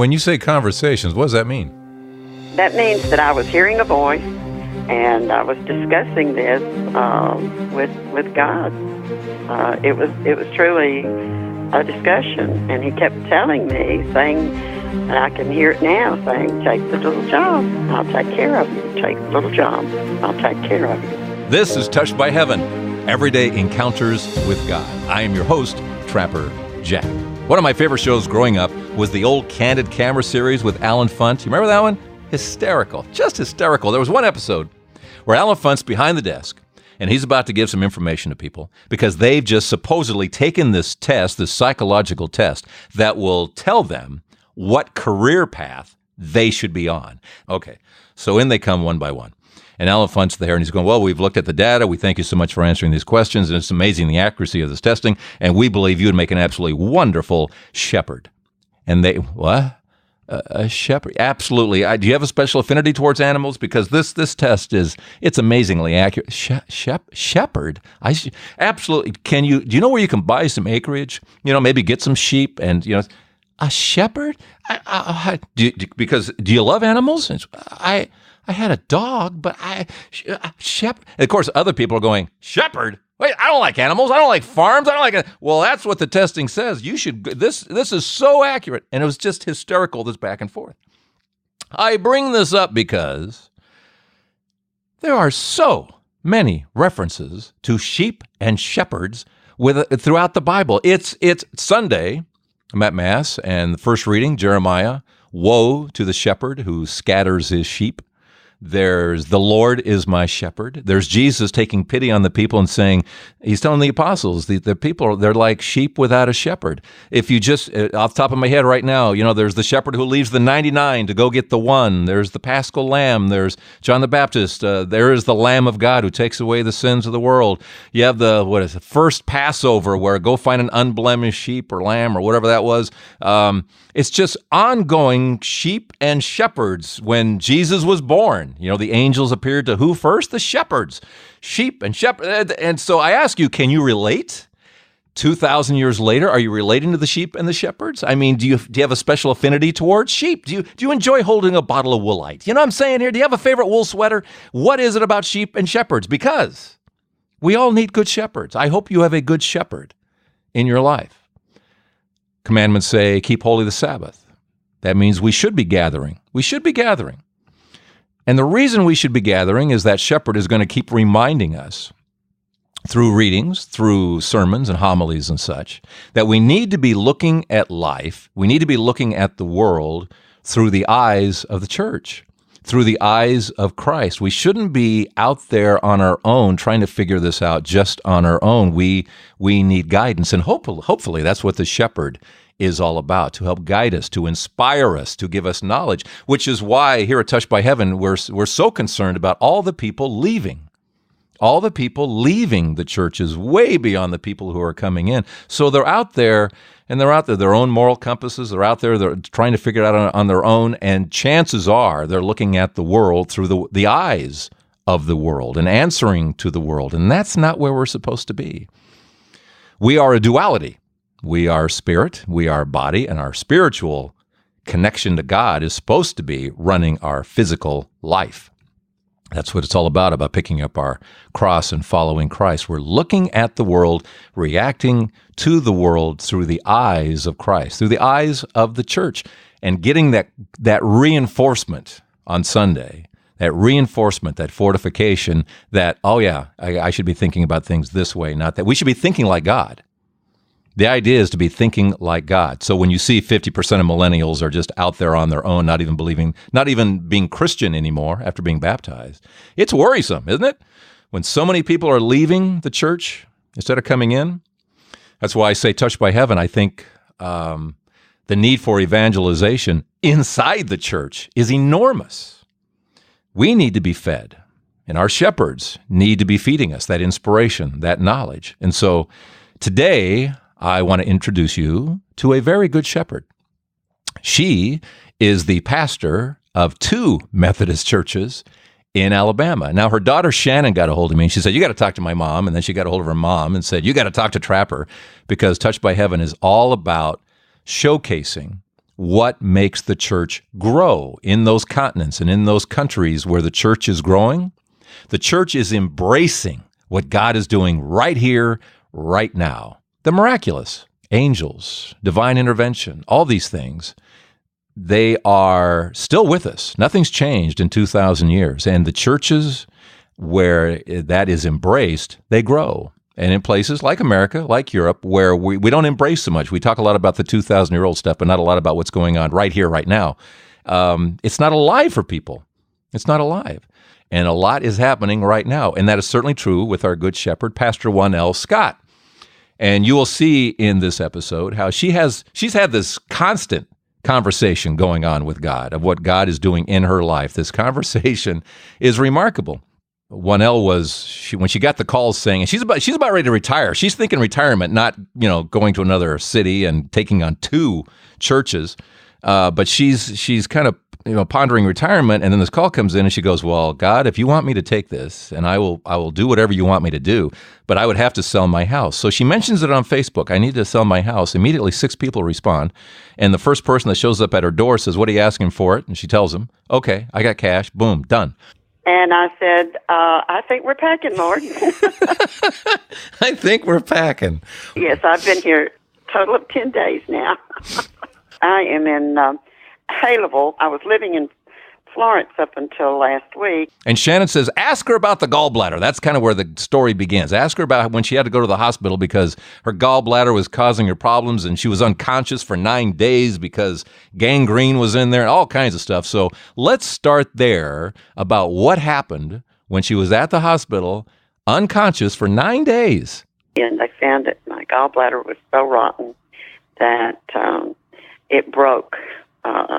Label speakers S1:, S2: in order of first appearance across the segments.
S1: When you say conversations, what does that mean?
S2: That means that I was hearing a voice, and I was discussing this with God. It was truly a discussion, and he kept telling me, saying, and I can hear it now, saying, take the little job, I'll take care of you. Take the little job, I'll take care of you.
S1: This is Touched by Heaven, everyday encounters with God. I am your host, Trapper Jack. One of my favorite shows growing up was the old Candid Camera series with Alan Funt. You remember that one? Hysterical, just hysterical. There was one episode where Alan Funt's behind the desk, and he's about to give some information to people because they've just supposedly taken this test, this psychological test, that will tell them what career path they should be on. Okay, so in they come one by one. And Alan Funt's there, and he's going, well, we've looked at the data. We thank you so much for answering these questions, and it's amazing the accuracy of this testing, and we believe you would make an absolutely wonderful shepherd. And they, what? A shepherd? Absolutely. Do you have a special affinity towards animals? Because this test it's amazingly accurate. Shepherd? Absolutely. Do you know where you can buy some acreage? Maybe get some sheep and, a shepherd? Do you love animals? I had a dog, but shepherd. And of course, other people are going, shepherd? Wait, I don't like animals. I don't like farms. I don't like it. Well, that's what the testing says. You should. This is so accurate, and it was just hysterical. This back and forth. I bring this up because there are so many references to sheep and shepherds throughout the Bible. It's Sunday. I'm at Mass, and the first reading, Jeremiah. Woe to the shepherd who scatters his sheep. There's the Lord is my shepherd. There's Jesus taking pity on the people and saying, he's telling the apostles, the people, they're like sheep without a shepherd. If you just, off the top of my head right now, there's the shepherd who leaves the 99 to go get the one. There's the Paschal Lamb. There's John the Baptist. There is the Lamb of God who takes away the sins of the world. You have the first Passover where go find an unblemished sheep or lamb or whatever that was. It's just ongoing sheep and shepherds. When Jesus was born, the angels appeared to who first? The shepherds. Sheep and shepherds. And so I ask you, can you relate? 2,000 years later, are you relating to the sheep and the shepherds? I mean, do you have a special affinity towards sheep? Do you enjoy holding a bottle of Woolite? You know what I'm saying here? Do you have a favorite wool sweater? What is it about sheep and shepherds? Because we all need good shepherds. I hope you have a good shepherd in your life. Commandments say, keep holy the Sabbath. That means we should be gathering. We should be gathering. And the reason we should be gathering is that shepherd is going to keep reminding us through readings, through sermons and homilies and such, that we need to be looking at life, we need to be looking at the world through the eyes of the church, through the eyes of Christ. We shouldn't be out there on our own trying to figure this out just on our own. We need guidance, and hopefully that's what the shepherd is all about, to help guide us, to inspire us, to give us knowledge, which is why here at Touched by Heaven, we're so concerned about all the people leaving. All the people leaving the churches, way beyond the people who are coming in. So they're out there, and they're out there, their own moral compasses, they're out there, they're trying to figure it out on their own, and chances are they're looking at the world through the eyes of the world and answering to the world, and that's not where we're supposed to be. We are a duality. We are spirit, we are body, and our spiritual connection to God is supposed to be running our physical life. That's what it's all about picking up our cross and following Christ. We're looking at the world, reacting to the world through the eyes of Christ, through the eyes of the church, and getting that reinforcement on Sunday, that reinforcement, that fortification, that, oh yeah, I should be thinking about things this way, not that. We should be thinking like God. The idea is to be thinking like God. So when you see 50% of millennials are just out there on their own, not even being Christian anymore after being baptized, it's worrisome, isn't it? When so many people are leaving the church instead of coming in. That's why I say Touched by Heaven. I think the need for evangelization inside the church is enormous. We need to be fed, and our shepherds need to be feeding us that inspiration, that knowledge. And so today, I want to introduce you to a very good shepherd. She is the pastor of 2 Methodist churches in Alabama. Now, her daughter Shannon got a hold of me, and she said, you got to talk to my mom. And then she got a hold of her mom and said, you got to talk to Trapper, because Touched by Heaven is all about showcasing what makes the church grow in those continents and in those countries where the church is growing. The church is embracing what God is doing right here, right now. The miraculous, angels, divine intervention, all these things, they are still with us. Nothing's changed in 2,000 years. And the churches where that is embraced, they grow. And in places like America, like Europe, where we don't embrace so much. We talk a lot about the 2,000-year-old stuff, but not a lot about what's going on right here, right now. It's not alive for people. It's not alive. And a lot is happening right now. And that is certainly true with our good shepherd, Pastor Wannell Scott. And you will see in this episode how she's had this constant conversation going on with God of what God is doing in her life. This conversation is remarkable. Wannell when she got the calls saying, and she's about ready to retire. She's thinking retirement, not going to another city and taking on 2 churches. But she's kind of pondering retirement, and then this call comes in, and she goes, "Well, God, if you want me to take this, and I will do whatever you want me to do, but I would have to sell my house." So she mentions it on Facebook. I need to sell my house. Immediately, 6 people respond, and the first person that shows up at her door says, "What are you asking for it?" And she tells them, "Okay, I got cash. Boom, done."
S2: And I said, I think we're packing, Lord.
S1: I think we're packing.
S2: Yes, I've been here a total of 10 days now. I am in Haleville. I was living in Florence up until last week.
S1: And Shannon says, ask her about the gallbladder. That's kind of where the story begins. Ask her about when she had to go to the hospital because her gallbladder was causing her problems, and she was unconscious for 9 days because gangrene was in there, all kinds of stuff. So let's start there about what happened when she was at the hospital, unconscious for 9 days.
S2: And they found that my gallbladder was so rotten that it broke.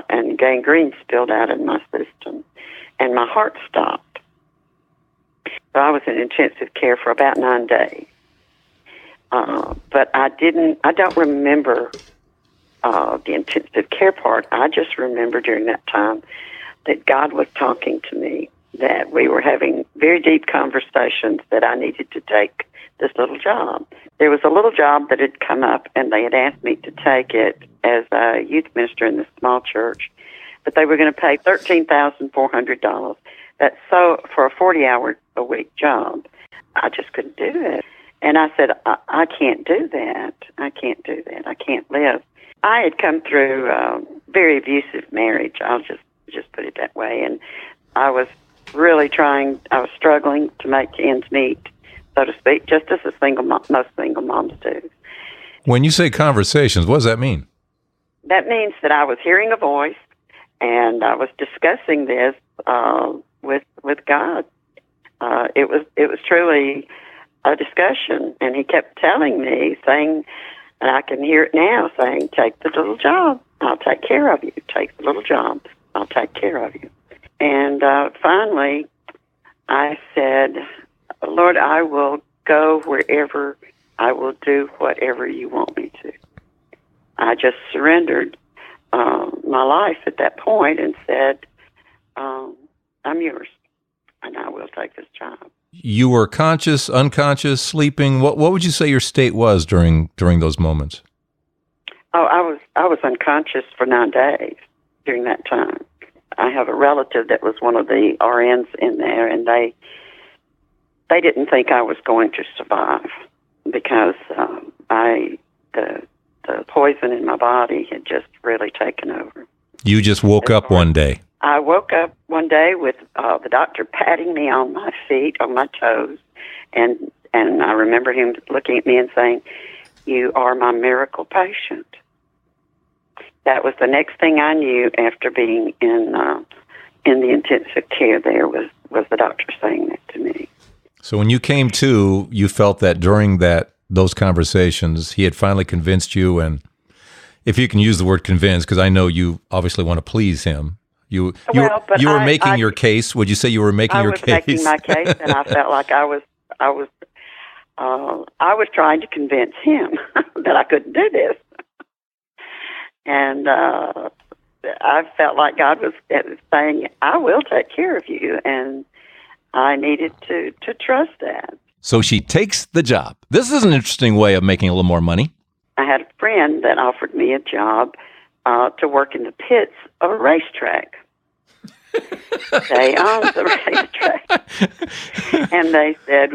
S2: And gangrene spilled out in my system, and my heart stopped. So I was in intensive care for about 9 days. But I don't remember the intensive care part. I just remember during that time that God was talking to me, that we were having very deep conversations that I needed to take this little job. There was a little job that had come up, and they had asked me to take it as a youth minister in this small church, but they were going to pay $13,400. That's so for a 40-hour-a-week job. I just couldn't do it. And I said, I can't do that. I can't do that. I can't live. I had come through a very abusive marriage. I'll just put it that way. And I was really I was struggling to make ends meet, so to speak, just as most single moms do.
S1: When you say conversations, what does that mean?
S2: That means that I was hearing a voice, and I was discussing this with God. It was truly a discussion, and He kept telling me, saying, and I can hear it now, saying, "Take the little job. I'll take care of you. Take the little job. I'll take care of you." And finally, I said, "Lord, I will go wherever. I will do whatever you want me to." I just surrendered my life at that point and said, "I'm yours, and I will take this job."
S1: You were conscious, unconscious, sleeping. What would you say your state was during those moments?
S2: Oh, I was unconscious for 9 days during that time. I have a relative that was one of the RNs in there, and they didn't think I was going to survive because the poison in my body had just really taken over. You just woke up one day. I woke up one day with the doctor patting me on my feet, on my toes, and I remember him looking at me and saying, "You are my miracle patient." That was the next thing I knew after being in the intensive care. There was the doctor saying that to me. So when you came to, you felt that during those conversations, he had finally convinced you, and if you can use the word convince, because I know you obviously want to please him. You were making your case. Would you say you were making your case? I was making my case, and I felt like I was trying to convince him that I couldn't do this. And I felt like God was saying, "I will take care of you," and I needed to trust that. So she takes the job. This is an interesting way of making a little more money. I had a friend that offered me a job to work in the pits of a racetrack. They owned the racetrack, and they said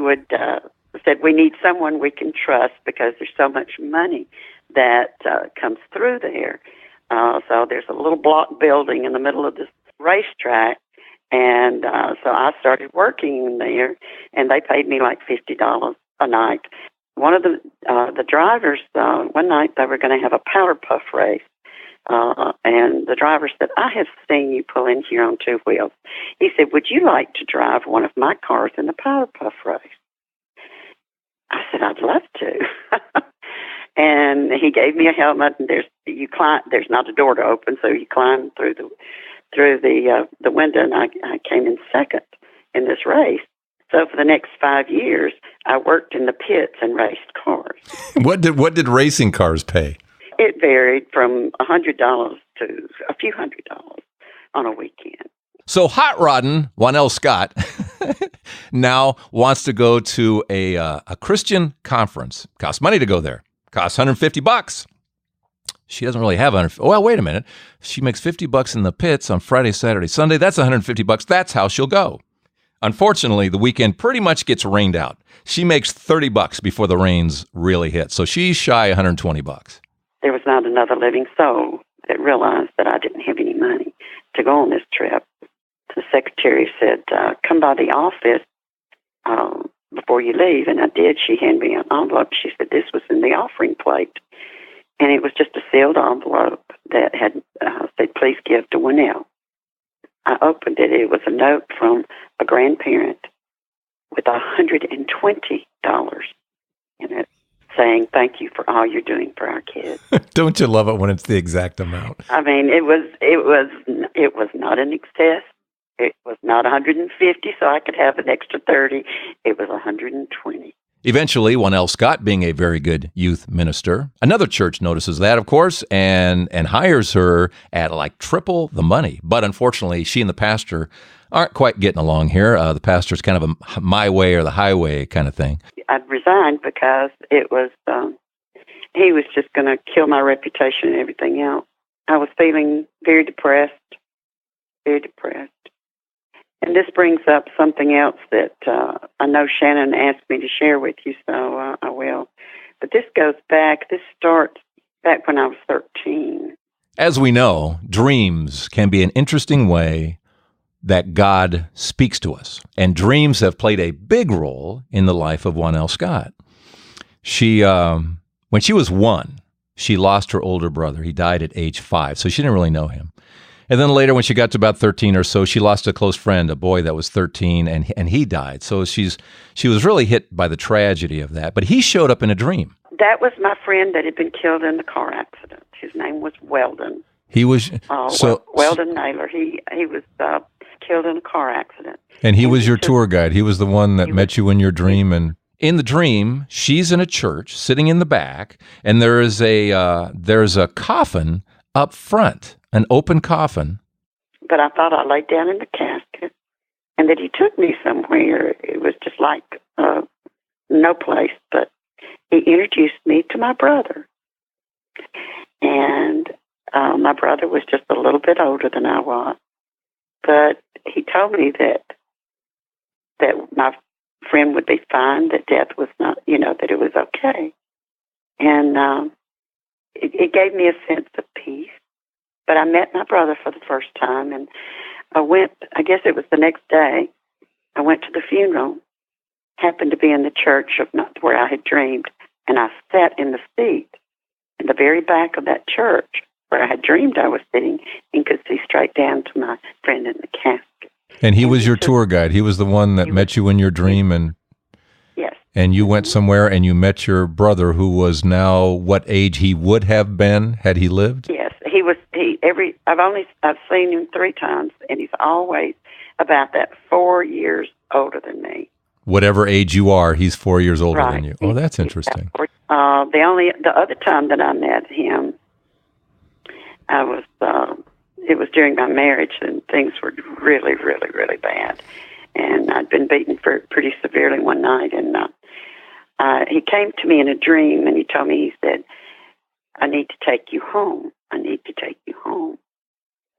S2: we need someone we can trust because there's so much money that comes through there. So there's a little block building in the middle of this racetrack, and so I started working there, and they paid me like $50 a night. One of the drivers, one night they were going to have a powder puff race, and the driver said, "I have seen you pull in here on two wheels." He said, "Would you like to drive one of my cars in the powder puff race?" I said, "I'd love to." And he gave me a helmet, and there's not a door to open, so you climb through the window, and I came in second in this race. So for the next 5 years, I worked in the pits and raced cars.
S1: What did racing cars pay?
S2: It varied from $100 to a few $100s on a weekend.
S1: So hot roddin' Wannell Scott now wants to go to a Christian conference. Costs money to go there. Costs $150. She doesn't really have well, wait a minute. She makes $50 in the pits on Friday, Saturday, Sunday. That's $150. That's how she'll go. Unfortunately, the weekend pretty much gets rained out. She makes $30 before the rains really hit. So she's shy $120.
S2: There was not another living soul that realized that I didn't have any money to go on this trip. The secretary said, "Come by the office before you leave." And I did. She handed me an envelope. She said this was in the offering plate. And it was just a sealed envelope that had said, "Please give to Wannell." I opened it. It was a note from a grandparent with $120 in it, saying, "Thank you for all you're doing for our kids."
S1: Don't you love it when it's the exact amount?
S2: I mean, it was not in excess. It was not 150, so I could have an extra 30. It was 120.
S1: Eventually, Wannell Scott, being a very good youth minister, another church notices that, of course, and hires her at like triple the money. But unfortunately, she and the pastor aren't quite getting along here. The pastor's kind of a my way or the highway kind of thing.
S2: I resigned because it was he was just going to kill my reputation and everything else. I was feeling very depressed, very depressed. And this brings up something else that I know Shannon asked me to share with you, so I will. But this starts back when I was 13.
S1: As we know, dreams can be an interesting way that God speaks to us. And dreams have played a big role in the life of Wannell Scott. She, when she was 1, she lost her older brother. He died at age 5, so she didn't really know him. And then later, when she got to about 13 or so, she lost a close friend, a boy that was 13, and he died. So she was really hit by the tragedy of that. But he showed up in a dream.
S2: That was my friend that had been killed in the car accident. His name was Weldon.
S1: He was
S2: Weldon Naylor. He was killed in a car accident.
S1: And he was your tour guide. He was the one that met you in your dream. And in the dream, she's in a church, sitting in the back, and there's a coffin up front. An open coffin.
S2: But I thought I laid down in the casket and that he took me somewhere. It was just like no place, but he introduced me to my brother. And my brother was just a little bit older than I was. But he told me that my friend would be fine, that death was not, that it was okay. And it gave me a sense of peace. But I met my brother for the first time, and I guess it was the next day, I went to the funeral, happened to be in the church of not where I had dreamed, and I sat in the seat in the very back of that church where I had dreamed I was sitting and could see straight down to my friend in the casket.
S1: And he was your tour guide. He was the one that met you in your dream, and
S2: yes.
S1: And you went somewhere and you met your brother, who was now what age he would have been had he lived?
S2: Yes. I've seen him 3 times, and he's always about that 4 years older than me.
S1: Whatever age you are, he's 4 years older than you. Oh, that's interesting.
S2: The other time that I met him, it was during my marriage, and things were really, really, really bad. And I'd been beaten pretty severely one night, and he came to me in a dream, and he told me, he said, "I need to take you home." I need to take you home.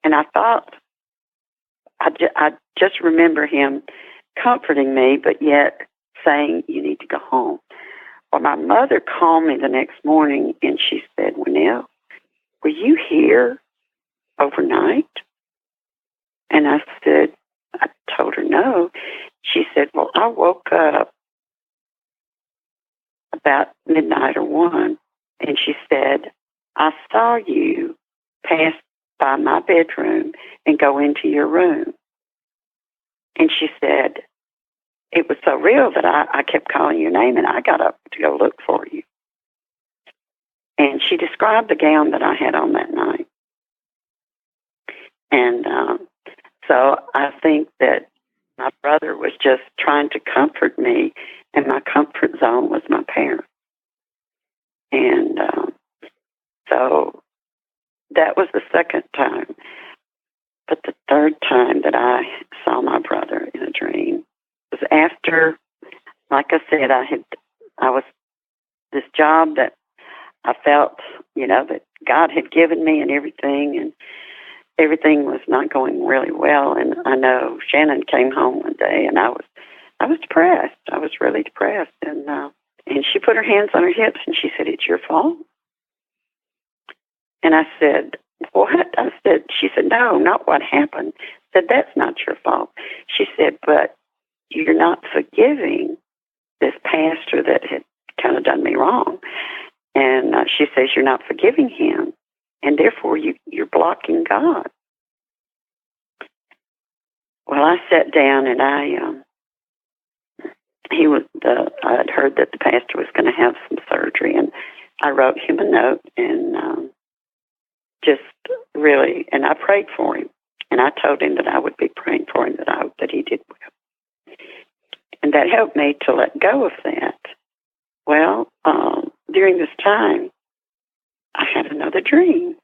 S2: And I thought, I just remember him comforting me, but yet saying, you need to go home. Well, my mother called me the next morning, and she said, Wannell, were you here overnight? And I told her no. She said, well, I woke up about midnight or 1, and she said, I saw you pass by my bedroom and go into your room. And she said, it was so real that I kept calling your name, and I got up to go look for you. And she described the gown that I had on that night. And so I think that my brother was just trying to comfort me, and my comfort zone was my parents. And so that was the second time. But the third time that I saw my brother in a dream was after, like I said, I was this job that I felt, that God had given me and everything was not going really well. And I know Shannon came home one day, and I was depressed. I was really depressed. And she put her hands on her hips, and she said, it's your fault. And I said, what? She said, no, not what happened. I said, that's not your fault. She said, but you're not forgiving this pastor that had kind of done me wrong. And she says, you're not forgiving him, and therefore you're blocking God. Well, I sat down, and I had heard that the pastor was going to have some surgery, and I wrote him a note, and and I prayed for him, and I told him that I would be praying for him, that I hope that he did well. And that helped me to let go of that. Well, during this time, I had another dream,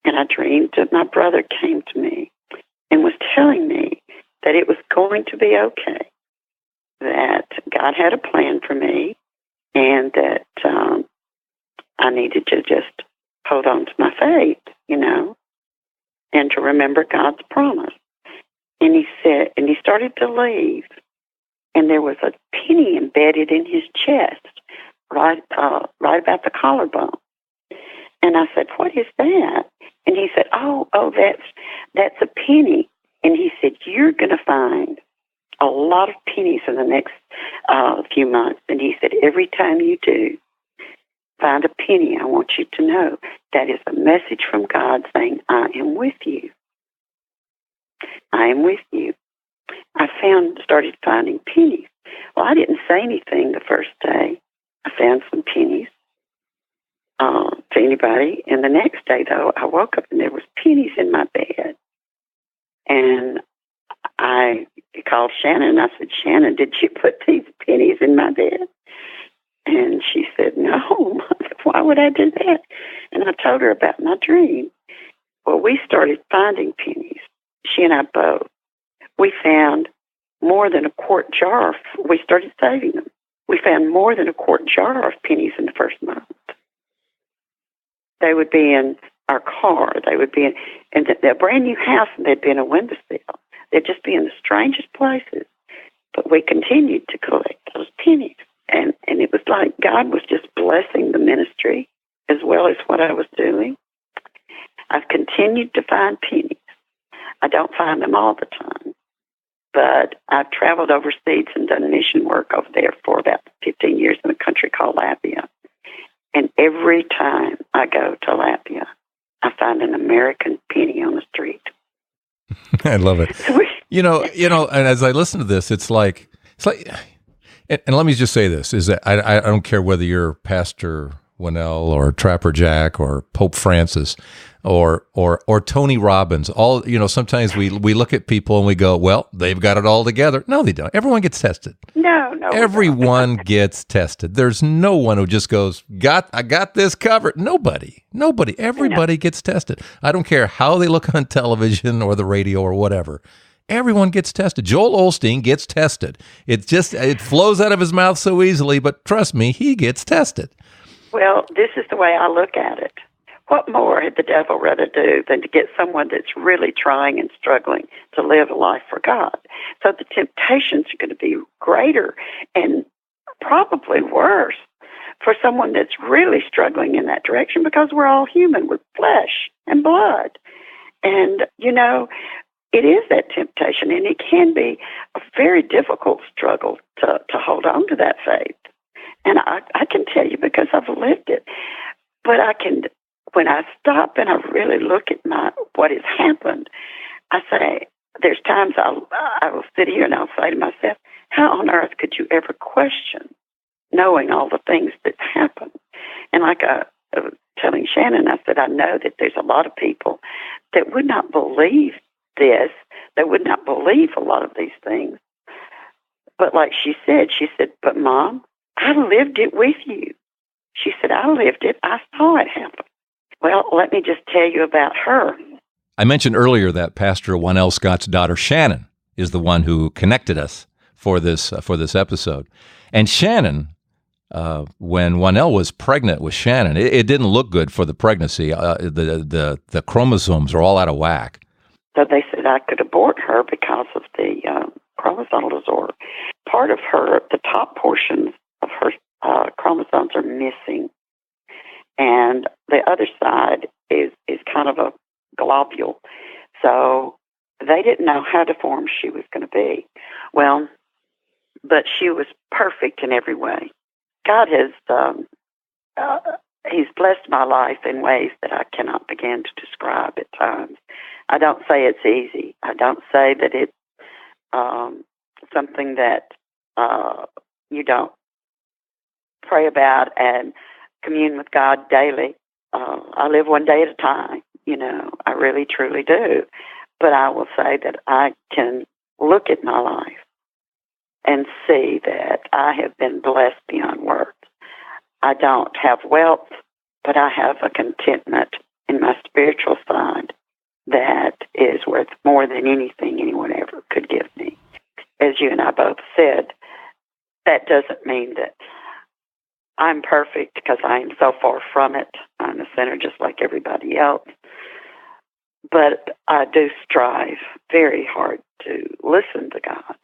S2: and I dreamed that my brother came to me and was telling me that it was going to be okay, that God had a plan for me, and that I needed to just hold on to my faith, and to remember God's promise. And he started to leave, and there was a penny embedded in his chest, right about the collarbone. And I said, what is that? And he said, oh, that's a penny. And he said, you're going to find a lot of pennies in the next few months. And he said, every time you do find a penny, I want you to know that is a message from God saying, I am with you. I am with you. I started finding pennies. Well, I didn't say anything the first day. I found some pennies to anybody. And the next day, though, I woke up and there was pennies in my bed. And I called Shannon. I said, Shannon, did you put these pennies in my bed? And she said, no. Why would I do that? And I told her about my dream. Well, we started finding pennies. She and I both. We found more than a quart jar. We started saving them. We found more than a quart jar of pennies in the first month. They would be in our car. They would be in a brand new house, and they'd be in a windowsill. They'd just be in the strangest places. But we continued to collect those pennies. And it was like God was just blessing the ministry as well as what I was doing. I've continued to find pennies. I don't find them all the time. But I've traveled overseas and done mission work over there for about 15 years in a country called Latvia. And every time I go to Latvia, I find an American penny on the street.
S1: I love it. And as I listen to this, it's like, and let me just say this, is that I don't care whether you're Pastor Wannell or Trapper Jack or Pope Francis or Tony Robbins. Sometimes we look at people and we go, well, they've got it all together. No, they don't. Everyone gets tested.
S2: No.
S1: Everyone gets tested. There's no one who just goes, I got this covered. Nobody. Everybody gets tested. I don't care how they look on television or the radio or whatever. Everyone gets tested. Joel Osteen gets tested. It flows out of his mouth so easily, but trust me, he gets tested.
S2: Well, this is the way I look at it. what more had the devil rather do than to get someone that's really trying and struggling to live a life for God? So the temptations are going to be greater and probably worse for someone that's really struggling in that direction, because we're all human with flesh and blood. And, it is that temptation, and it can be a very difficult struggle to hold on to that faith. And I can tell you because I've lived it. But when I stop and I really look at what has happened, I say, there's times I will sit here and I'll say to myself, how on earth could you ever question knowing all the things that happen? And like I was telling Shannon, I said, I know that there's a lot of people that would not believe this. They would not believe a lot of these things. But like she said, but Mom, I lived it with you. She said, I lived it. I saw it happen. Well, let me just tell you about her.
S1: I mentioned earlier that Pastor Wannell Scott's daughter, Shannon, is the one who connected us for this episode. And Shannon, when Wannell was pregnant with Shannon, it didn't look good for the pregnancy. The chromosomes are all out of whack.
S2: So they said I could abort her because of the chromosomal disorder. Part of the top portions of her chromosomes are missing, and the other side is kind of a globule. So they didn't know how deformed she was going to be. Well, but she was perfect in every way. God has He's blessed my life in ways that I cannot begin to describe at times. I don't say it's easy. I don't say that it's something that you don't pray about and commune with God daily. I live one day at a time, I really, truly do. But I will say that I can look at my life and see that I have been blessed beyond words. I don't have wealth, but I have a contentment in my spiritual side that is worth more than anything anyone ever could give me. As you and I both said, that doesn't mean that I'm perfect, because I am so far from it. I'm a sinner just like everybody else. But I do strive very hard to listen to God.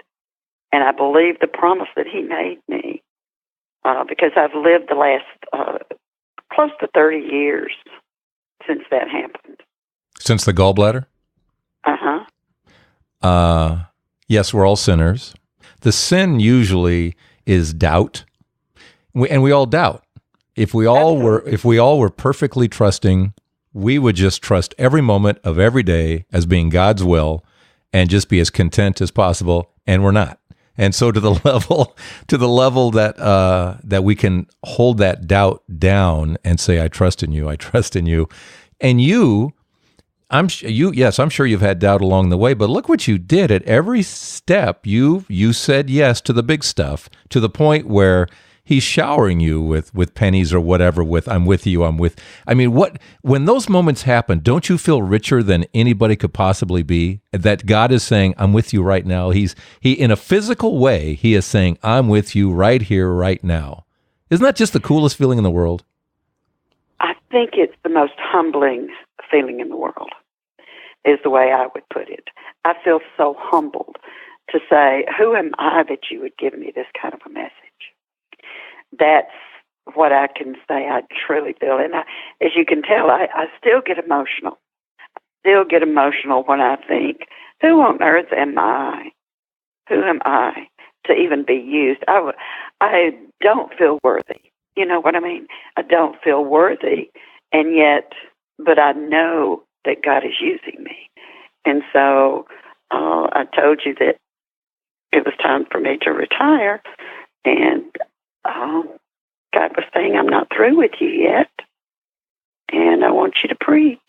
S2: And I believe the promise that He made me, because I've lived the last close to 30 years since that happened.
S1: Since the gallbladder?
S2: Uh-huh.
S1: Yes, we're all sinners. The sin usually is doubt. We all doubt. If we all were perfectly trusting, we would just trust every moment of every day as being God's will and just be as content as possible, and we're not. And so to the level that we can hold that doubt down and say, I trust in you. And I'm sure you've had doubt along the way, but look what you did at every step. You said yes to the big stuff, to the point where He's showering you with pennies or whatever, with I'm with you, when those moments happen, don't you feel richer than anybody could possibly be? That God is saying, I'm with you right now. He in a physical way, He is saying, I'm with you right here, right now. Isn't that just the coolest feeling in the world?
S2: I think it's the most humbling feeling in the world, is the way I would put it. I feel so humbled to say, who am I that you would give me this kind of a message? That's what I can say I truly feel. And as you can tell, I still get emotional. When I think, who on earth am I? Who am I to even be used? I don't feel worthy. You know what I mean? I don't feel worthy, and yet, but I know that God is using me. And so I told you that it was time for me to retire, and God was saying, I'm not through with you yet, and I want you to preach.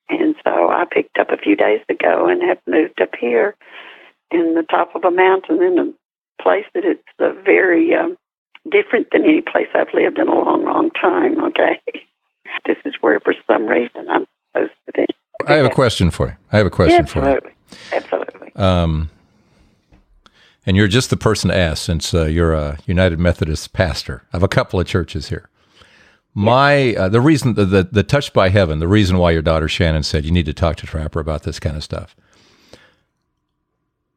S2: And so I picked up a few days ago and have moved up here in the top of a mountain in a place that it's very different than any place I've lived in a long, long time, okay? This is where, for some reason, I'm supposed to be.
S1: I have a question for you.
S2: Absolutely.
S1: And you're just the person to ask, since you're a United Methodist pastor of a couple of churches here. The reason, the touched by heaven, the reason why your daughter Shannon said you need to talk to Trapper about this kind of stuff.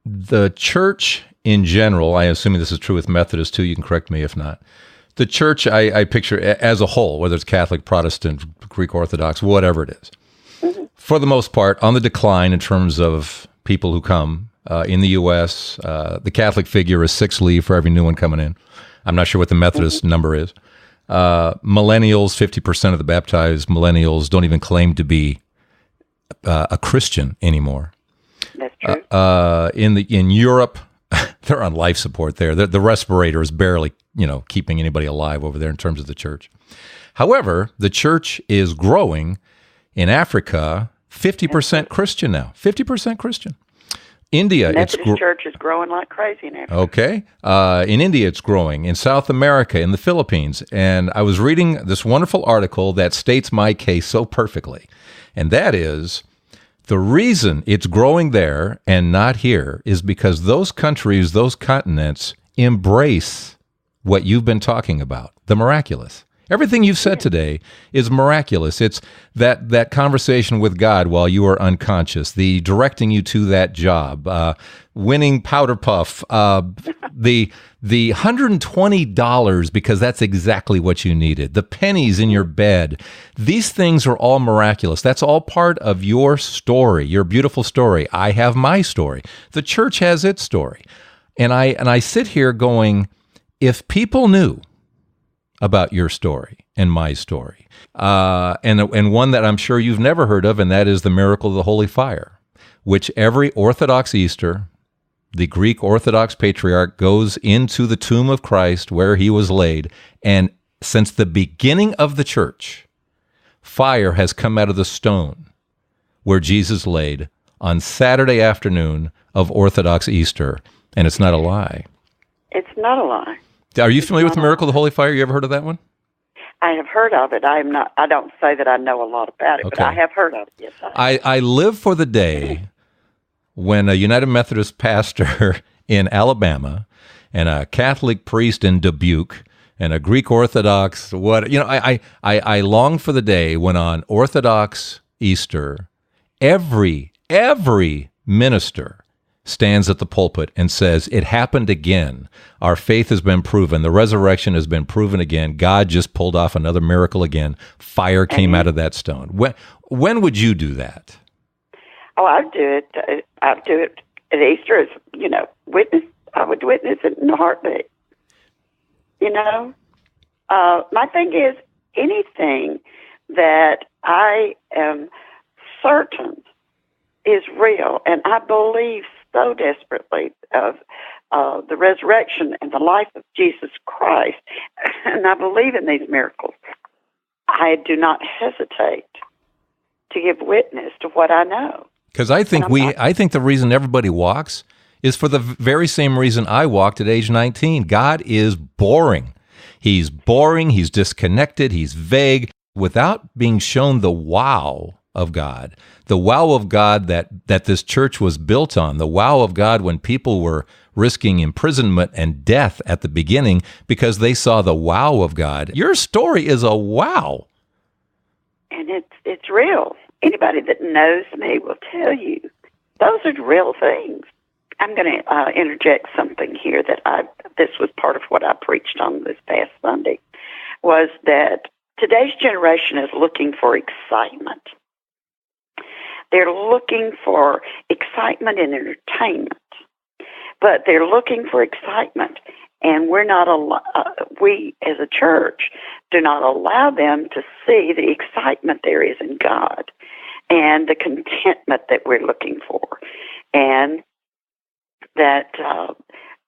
S1: The church in general, I assume this is true with Methodists too, you can correct me if not. The church I picture as a whole, whether it's Catholic, Protestant, Greek Orthodox, whatever it is, for the most part, on the decline in terms of people who come in the U.S. The Catholic figure is 6 leave for every new one coming in. I'm not sure what the Methodist number is. Millennials, 50% of the baptized millennials don't even claim to be a Christian anymore.
S2: That's true.
S1: In Europe, they're on life support there. The respirator is barely, keeping anybody alive over there in terms of the church. However, the church is growing in Africa, 50% Christian now. 50% Christian. India,
S2: Methodist church is growing like crazy in Africa.
S1: Okay. In India, it's growing. In South America, in the Philippines. And I was reading this wonderful article that states my case so perfectly. And that is, the reason it's growing there and not here is because those countries, those continents, embrace what you've been talking about, the miraculous. Everything you've said today is miraculous. It's that conversation with God while you are unconscious, the directing you to that job, winning powder puff, the $120 because that's exactly what you needed, the pennies in your bed. These things are all miraculous. That's all part of your story, your beautiful story. I have my story. The church has its story. And I sit here going, if people knew about your story and my story, and one that I'm sure you've never heard of, and that is the miracle of the Holy Fire, which every Orthodox Easter, the Greek Orthodox patriarch goes into the tomb of Christ where he was laid, and since the beginning of the church, fire has come out of the stone where Jesus laid on Saturday afternoon of Orthodox Easter, and it's not a lie.
S2: It's not a lie.
S1: Are you familiar with the miracle of the Holy Fire? You ever heard of that one?
S2: I have heard of it. I don't say that I know a lot about it,
S1: okay.
S2: But I have heard of it. Yes,
S1: I live for the day when a United Methodist pastor in Alabama and a Catholic priest in Dubuque and a Greek Orthodox, I long for the day when on Orthodox Easter, every minister stands at the pulpit and says, it happened again. Our faith has been proven. The resurrection has been proven again. God just pulled off another miracle again. Fire came out of that stone. When would you do that?
S2: Oh, I'd do it. I'd do it at Easter as, witness. I would witness it in a heartbeat. My thing is, anything that I am certain is real, and I believe so desperately of the resurrection and the life of Jesus Christ, and I believe in these miracles, I do not hesitate to give witness to what I know.
S1: Because I think the reason everybody walks is for the very same reason I walked at age 19. God is boring. He's boring, he's disconnected, he's vague, without being shown the wow of God, the wow of God that this church was built on, the wow of God when people were risking imprisonment and death at the beginning because they saw the wow of God. Your story is a wow.
S2: And it's real. Anybody that knows me will tell you those are real things. I'm going to interject something here this was part of what I preached on this past Sunday, was that today's generation is looking for excitement. They're looking for excitement and entertainment, but they're looking for excitement, and we as a church do not allow them to see the excitement there is in God and the contentment that we're looking for, and that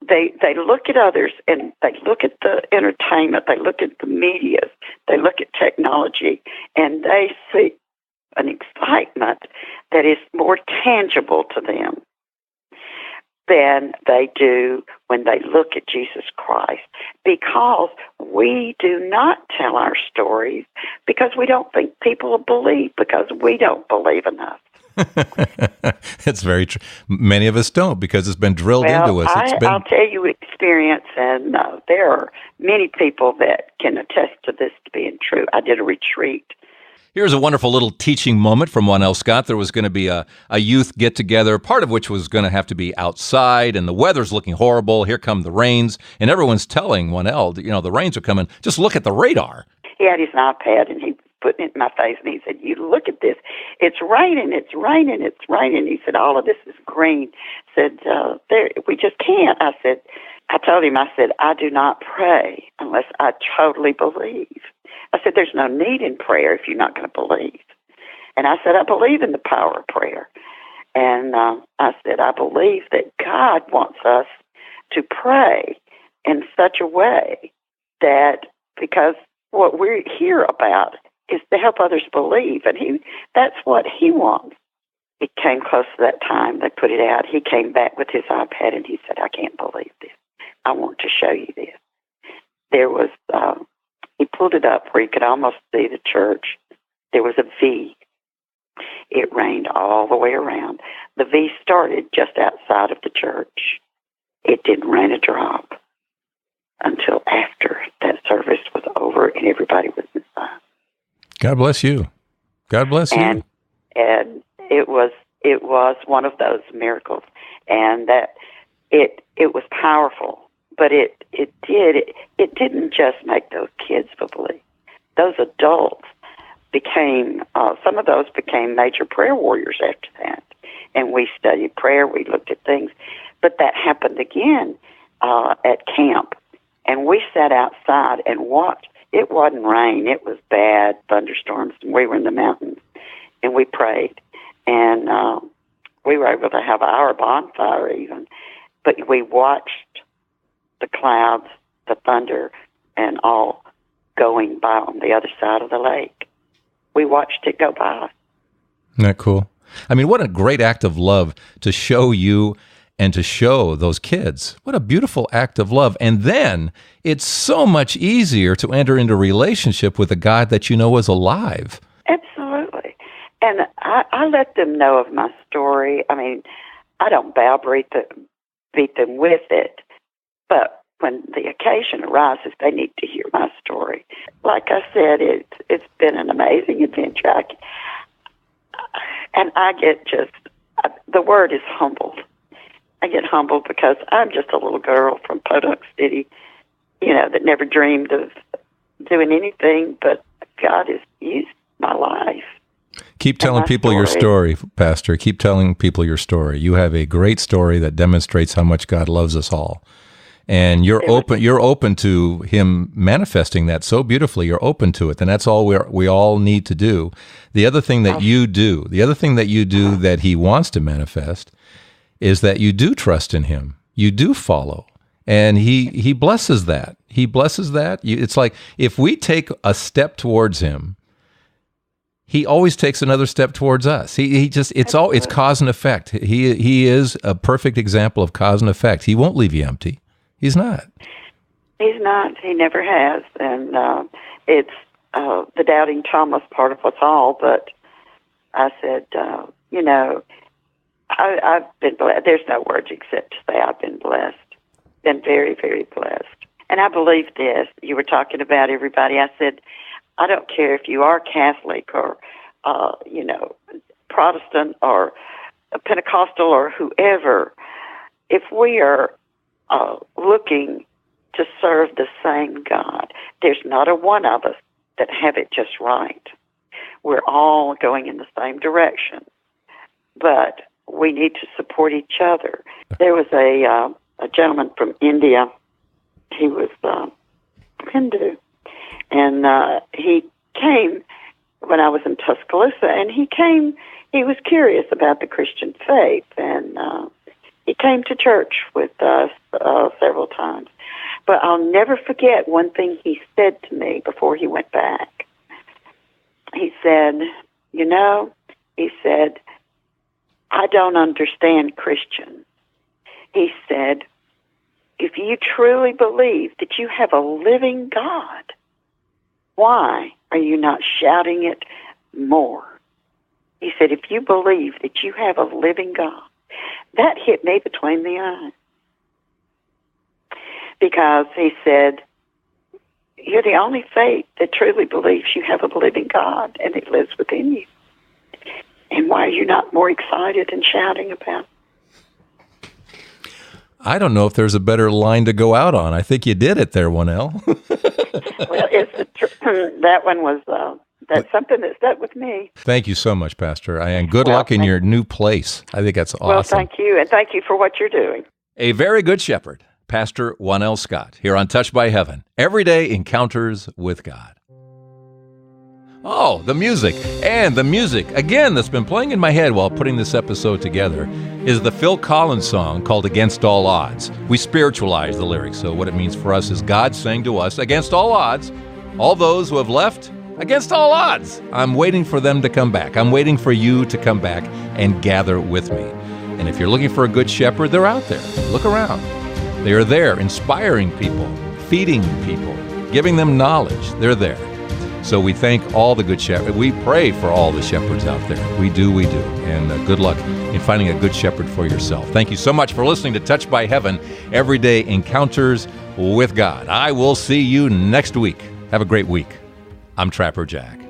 S2: they look at others and they look at the entertainment, they look at the media, they look at technology, and they see an excitement that is more tangible to them than they do when they look at Jesus Christ, because we do not tell our stories because we don't think people will believe, because we don't believe enough.
S1: It's very true. Many of us don't because it's been drilled into us.
S2: I'll tell you experience, and there are many people that can attest to this to being true. I did a retreat.
S1: Here's a wonderful little teaching moment from Wannell Scott. There was going to be a youth get-together, part of which was going to have to be outside, and the weather's looking horrible. Here come the rains, and everyone's telling Wannell, the rains are coming. Just look at the radar.
S2: He had his iPad, and he put it in my face, and he said, "You look at this. It's raining, it's raining, it's raining." He said, "All of this is green." Said, "We just can't." I told him, "I do not pray unless I totally believe." I said, "There's no need in prayer if you're not going to believe." And I said, "I believe in the power of prayer." And I said, "I believe that God wants us to pray in such a way that, because what we're here about is to help others believe, and that's what he wants." It came close to that time. They put it out. He came back with his iPad, and he said, "I can't believe this. I want to show you this." There was... he pulled it up where you could almost see the church. There was a V. It rained all the way around. The V started just outside of the church. It didn't rain a drop until after that service was over and everybody was inside.
S1: God bless you. God bless you.
S2: And it was one of those miracles, and that it was powerful. But it didn't just make those kids believe. Those adults became, some of those became major prayer warriors after that. And we studied prayer, we looked at things. But that happened again at camp. And we sat outside and watched. It wasn't rain, it was bad thunderstorms. And we were in the mountains, and we prayed. And we were able to have our bonfire even. But we watched the clouds, the thunder, and all going by on the other side of the lake. We watched it go by.
S1: Isn't that cool? I mean, what a great act of love to show you and to show those kids. What a beautiful act of love. And then it's so much easier to enter into a relationship with a God that you know is alive.
S2: Absolutely. And I let them know of my story. I mean, I don't beat them with it. But when the occasion arises, they need to hear my story. Like I said, it's been an amazing adventure. And I get the word is humbled. I get humbled because I'm just a little girl from Podunk City, that never dreamed of doing anything, but God has used my life.
S1: Keep telling people your story, Pastor. Keep telling people your story. You have a great story that demonstrates how much God loves us all. And you're open to him manifesting that so beautifully. You're open to it, and that's all we all need to do. The other thing that you do, that he wants to manifest, is that you do trust in him. You do follow, and he blesses that. He blesses that. It's like if we take a step towards him, he always takes another step towards us. It's cause and effect. He is a perfect example of cause and effect. He won't leave you empty. He's not.
S2: He's not. He never has. And it's the doubting Thomas part of us all. But I said, I've been blessed. There's no words except to say I've been blessed. Been very, very blessed. And I believe this. You were talking about everybody. I said, I don't care if you are Catholic or, Protestant or Pentecostal or whoever. If we are looking to serve the same God, there's not a one of us that have it just right. We're all going in the same direction, but we need to support each other. There was a gentleman from India. He was Hindu, and he came when I was in Tuscaloosa, and he was curious about the Christian faith, and he came to church with us several times. But I'll never forget one thing he said to me before he went back. He said, I don't understand Christians. He said, if you truly believe that you have a living God, why are you not shouting it more? He said, if you believe that you have a living God, that hit me between the eyes. Because he said, you're the only faith that truly believes you have a living God and it lives within you. And why are you not more excited and shouting about it?
S1: I don't know if there's a better line to go out on. I think you did it there, Wannell.
S2: Well, that one was, that's something that stuck with me.
S1: Thank you so much, Pastor. And good luck in your new place. I think that's awesome.
S2: Well, thank you, and thank you for what you're doing.
S1: A very good shepherd, Pastor Wannell Scott, here on Touched by Heaven, everyday encounters with God. Oh, the music. And the music, again, that's been playing in my head while putting this episode together is the Phil Collins song called Against All Odds. We spiritualize the lyrics, so what it means for us is God saying to us, against all odds, all those who have left, against all odds, I'm waiting for them to come back. I'm waiting for you to come back and gather with me. And if you're looking for a good shepherd, they're out there. Look around. They are there, inspiring people, feeding people, giving them knowledge. They're there. So we thank all the good shepherds. We pray for all the shepherds out there. We do. And good luck in finding a good shepherd for yourself. Thank you so much for listening to Touched by Heaven, Everyday Encounters with God. I will see you next week. Have a great week. I'm Trapper Jack.